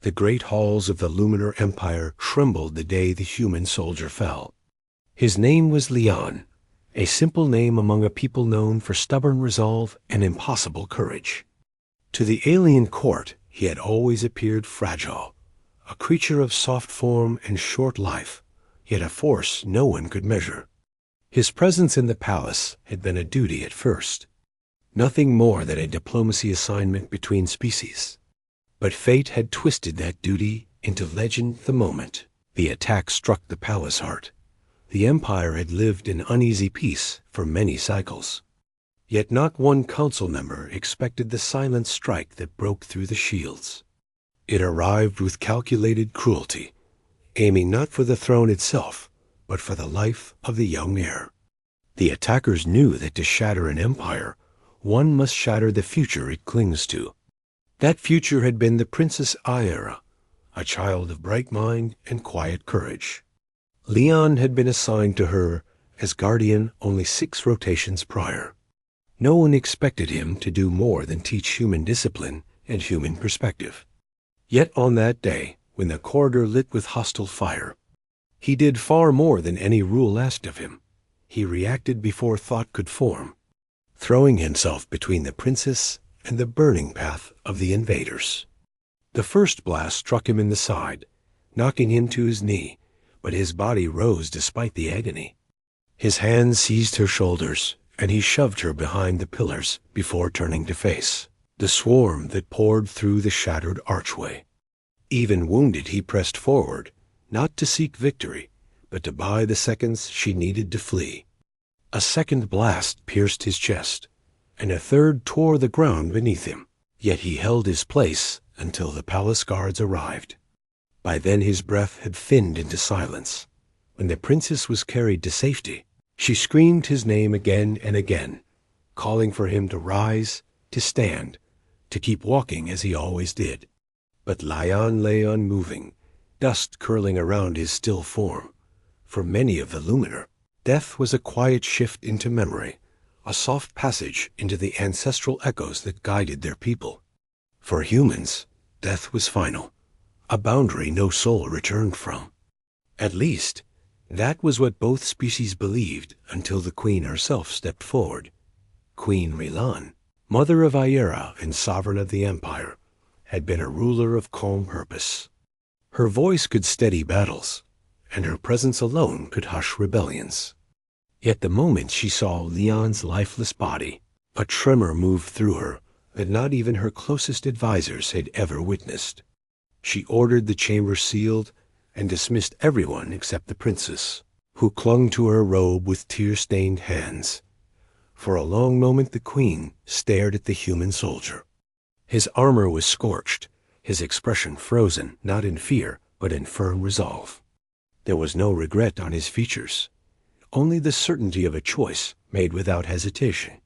The great halls of the Luminar Empire trembled the day the human soldier fell. His name was Leon, a simple name among a people known for stubborn resolve and impossible courage. To the alien court, he had always appeared fragile, a creature of soft form and short life, yet a force no one could measure. His presence in the palace had been a duty at first, nothing more than a diplomacy assignment between species. But fate had twisted that duty into legend the moment the attack struck the palace heart. The Empire had lived in uneasy peace for many cycles. Yet not one council member expected the silent strike that broke through the shields. It arrived with calculated cruelty, aiming not for the throne itself, but for the life of the young heir. The attackers knew that to shatter an empire, one must shatter the future it clings to. That future had been the Princess Aira, a child of bright mind and quiet courage. Leon had been assigned to her as guardian only 6 rotations prior. No one expected him to do more than teach human discipline and human perspective. Yet on that day, when the corridor lit with hostile fire, he did far more than any rule asked of him. He reacted before thought could form, throwing himself between the princess and the burning path of the invaders. The first blast struck him in the side, knocking him to his knee, but his body rose despite the agony. His hands seized her shoulders, and he shoved her behind the pillars before turning to face the swarm that poured through the shattered archway. Even wounded, he pressed forward, not to seek victory, but to buy the seconds she needed to flee. A second blast pierced his chest, and a third tore the ground beneath him. Yet he held his place until the palace guards arrived. By then his breath had thinned into silence. When the princess was carried to safety, she screamed his name again and again, calling for him to rise, to stand, to keep walking as he always did. But Leon lay unmoving, dust curling around his still form. For many of the Luminar, death was a quiet shift into memory, a soft passage into the ancestral echoes that guided their people. For humans, death was final, a boundary no soul returned from. At least, that was what both species believed until the Queen herself stepped forward. Queen Rilan, mother of Aira and sovereign of the Empire, had been a ruler of calm purpose. Her voice could steady battles, and her presence alone could hush rebellions. Yet the moment she saw Leon's lifeless body, a tremor moved through her that not even her closest advisors had ever witnessed. She ordered the chamber sealed and dismissed everyone except the princess, who clung to her robe with tear-stained hands. For a long moment the queen stared at the human soldier. His armor was scorched, his expression frozen, not in fear, but in firm resolve. There was no regret on his features, only the certainty of a choice made without hesitation.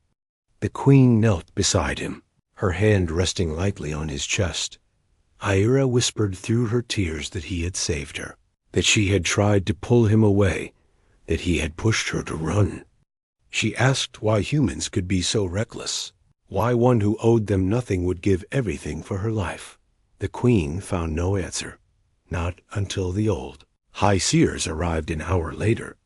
The queen knelt beside him, her hand resting lightly on his chest. Aira whispered through her tears that he had saved her, that she had tried to pull him away, that he had pushed her to run. She asked why humans could be so reckless, why one who owed them nothing would give everything for her life. The queen found no answer, not until the old High Seers arrived an hour later.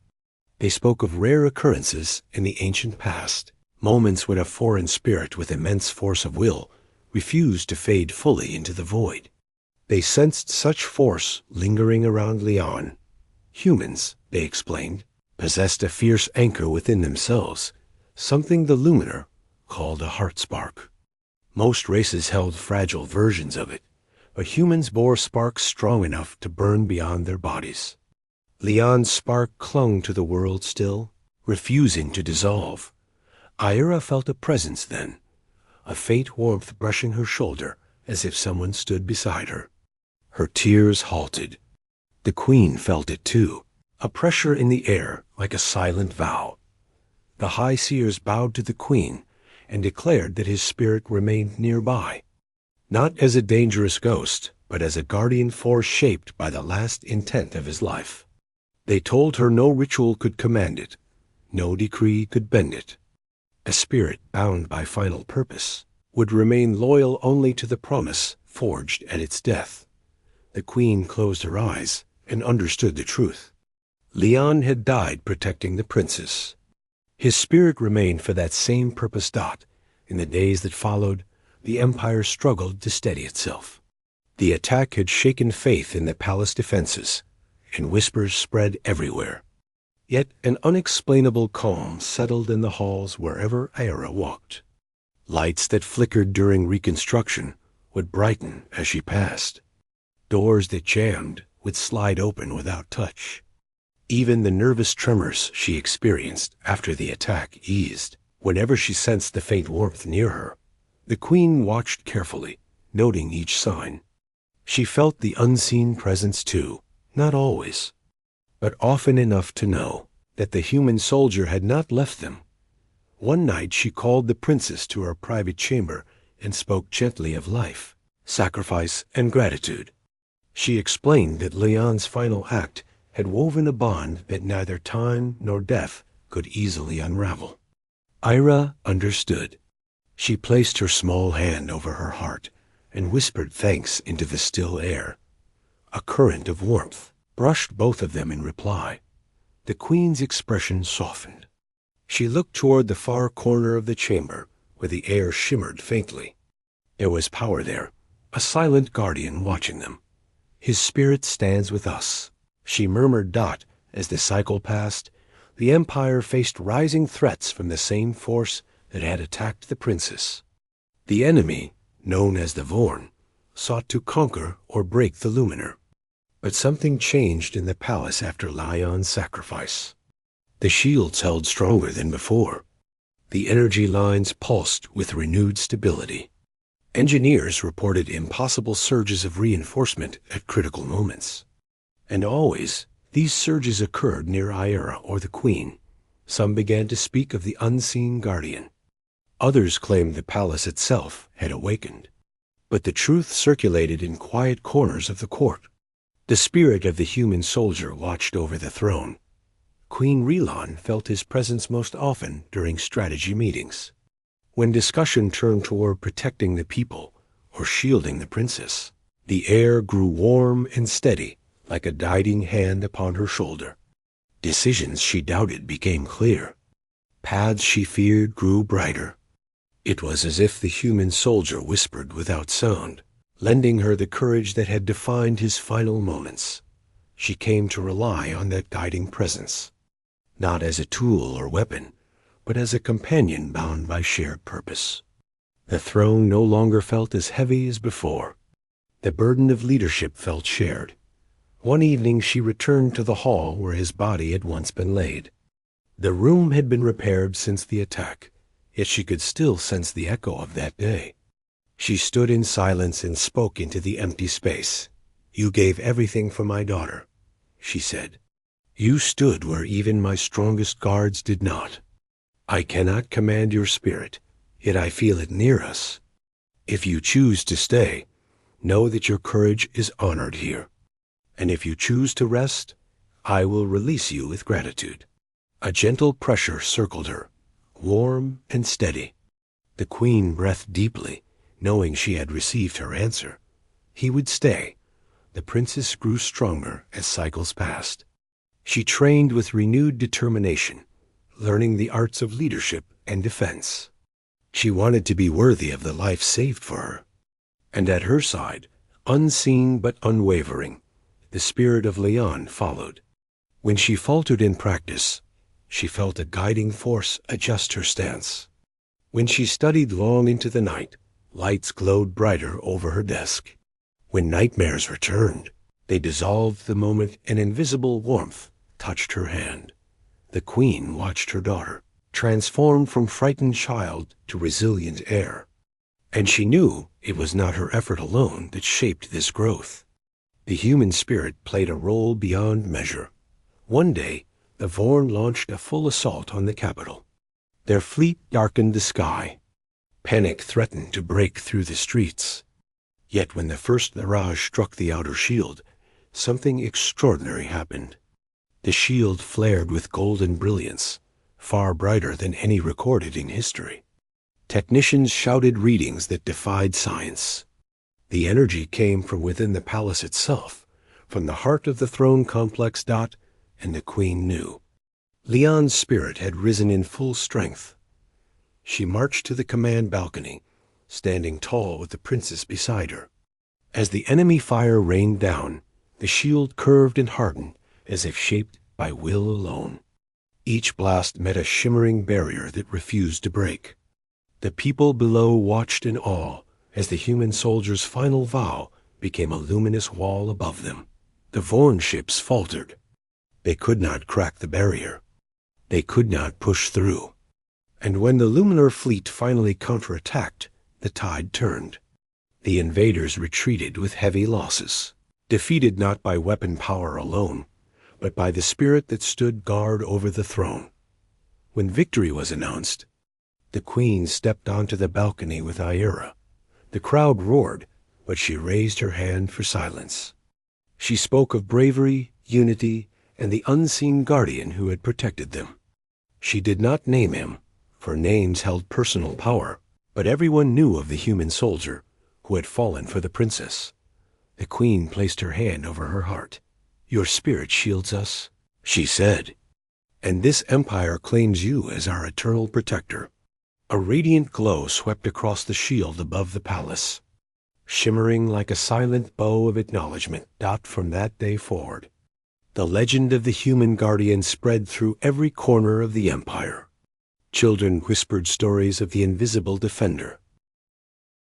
They spoke of rare occurrences in the ancient past, moments when a foreign spirit with immense force of will refused to fade fully into the void. They sensed such force lingering around Leon. Humans, they explained, possessed a fierce anchor within themselves, something the Luminar called a heart spark. Most races held fragile versions of it, but humans bore sparks strong enough to burn beyond their bodies. Leon's spark clung to the world still, refusing to dissolve. Aira felt a presence then, a faint warmth brushing her shoulder as if someone stood beside her. Her tears halted. The queen felt it too, a pressure in the air like a silent vow. The High Seers bowed to the queen and declared that his spirit remained nearby, not as a dangerous ghost, but as a guardian force shaped by the last intent of his life. They told her no ritual could command it, no decree could bend it. A spirit bound by final purpose would remain loyal only to the promise forged at its death. The queen closed her eyes and understood the truth. Leon had died protecting the princess. His spirit remained for that same purpose. In the days that followed, the empire struggled to steady itself. The attack had shaken faith in the palace defenses, and whispers spread everywhere. Yet an unexplainable calm settled in the halls wherever Aira walked. Lights that flickered during reconstruction would brighten as she passed. Doors that jammed would slide open without touch. Even the nervous tremors she experienced after the attack eased whenever she sensed the faint warmth near her. The queen watched carefully, noting each sign. She felt the unseen presence too, not always, but often enough to know that the human soldier had not left them. One night she called the princess to her private chamber and spoke gently of life, sacrifice, and gratitude. She explained that Leon's final act had woven a bond that neither time nor death could easily unravel. Aira understood. She placed her small hand over her heart and whispered thanks into the still air. A current of warmth brushed both of them in reply. The queen's expression softened. She looked toward the far corner of the chamber where the air shimmered faintly. There was power there, a silent guardian watching them. His spirit stands with us, she murmured. As the cycle passed, the empire faced rising threats from the same force that had attacked the princess. The enemy, known as the Vorn, sought to conquer or break the Luminar. But something changed in the palace after Leon's sacrifice. The shields held stronger than before. The energy lines pulsed with renewed stability. Engineers reported impossible surges of reinforcement at critical moments. And always, these surges occurred near Aira or the queen. Some began to speak of the unseen guardian. Others claimed the palace itself had awakened. But the truth circulated in quiet corners of the court. The spirit of the human soldier watched over the throne. Queen Relon felt his presence most often during strategy meetings. When discussion turned toward protecting the people or shielding the princess, the air grew warm and steady, like a guiding hand upon her shoulder. Decisions she doubted became clear. Paths she feared grew brighter. It was as if the human soldier whispered without sound, lending her the courage that had defined his final moments. She came to rely on that guiding presence, not as a tool or weapon, but as a companion bound by shared purpose. The throne no longer felt as heavy as before. The burden of leadership felt shared. One evening she returned to the hall where his body had once been laid. The room had been repaired since the attack, yet she could still sense the echo of that day. She stood in silence and spoke into the empty space. "You gave everything for my daughter," she said. "You stood where even my strongest guards did not. I cannot command your spirit, yet I feel it near us. If you choose to stay, know that your courage is honored here. And if you choose to rest, I will release you with gratitude." A gentle pressure circled her, warm and steady. The queen breathed deeply, knowing she had received her answer. He would stay. The princess grew stronger as cycles passed. She trained with renewed determination, learning the arts of leadership and defense. She wanted to be worthy of the life saved for her. And at her side, unseen but unwavering, the spirit of Leon followed. When she faltered in practice, she felt a guiding force adjust her stance. When she studied long into the night, lights glowed brighter over her desk. When nightmares returned, they dissolved the moment an invisible warmth touched her hand. The queen watched her daughter, transformed from frightened child to resilient heir. And she knew it was not her effort alone that shaped this growth. The human spirit played a role beyond measure. One day, the Vorn launched a full assault on the capital. Their fleet darkened the sky. Panic threatened to break through the streets. Yet when the first barrage struck the outer shield, something extraordinary happened. The shield flared with golden brilliance, far brighter than any recorded in history. Technicians shouted readings that defied science. The energy came from within the palace itself, from the heart of the throne complex. And the queen knew. Leon's spirit had risen in full strength. She marched to the command balcony, standing tall with the princess beside her. As the enemy fire rained down, the shield curved and hardened as if shaped by will alone. Each blast met a shimmering barrier that refused to break. The people below watched in awe as the human soldiers' final vow became a luminous wall above them. The Vorn ships faltered. They could not crack the barrier. They could not push through. And when the Luminar fleet finally counterattacked, the tide turned. The invaders retreated with heavy losses, defeated not by weapon power alone, but by the spirit that stood guard over the throne. When victory was announced, the queen stepped onto the balcony with Ira. The crowd roared, but she raised her hand for silence. She spoke of bravery, unity, and the unseen guardian who had protected them. She did not name him, for names held personal power, but everyone knew of the human soldier who had fallen for the princess. The queen placed her hand over her heart. "Your spirit shields us," she said, "and this empire claims you as our eternal protector." A radiant glow swept across the shield above the palace, shimmering like a silent bow of acknowledgment. From that day forward, the legend of the human guardian spread through every corner of the empire. Children whispered stories of the invisible defender,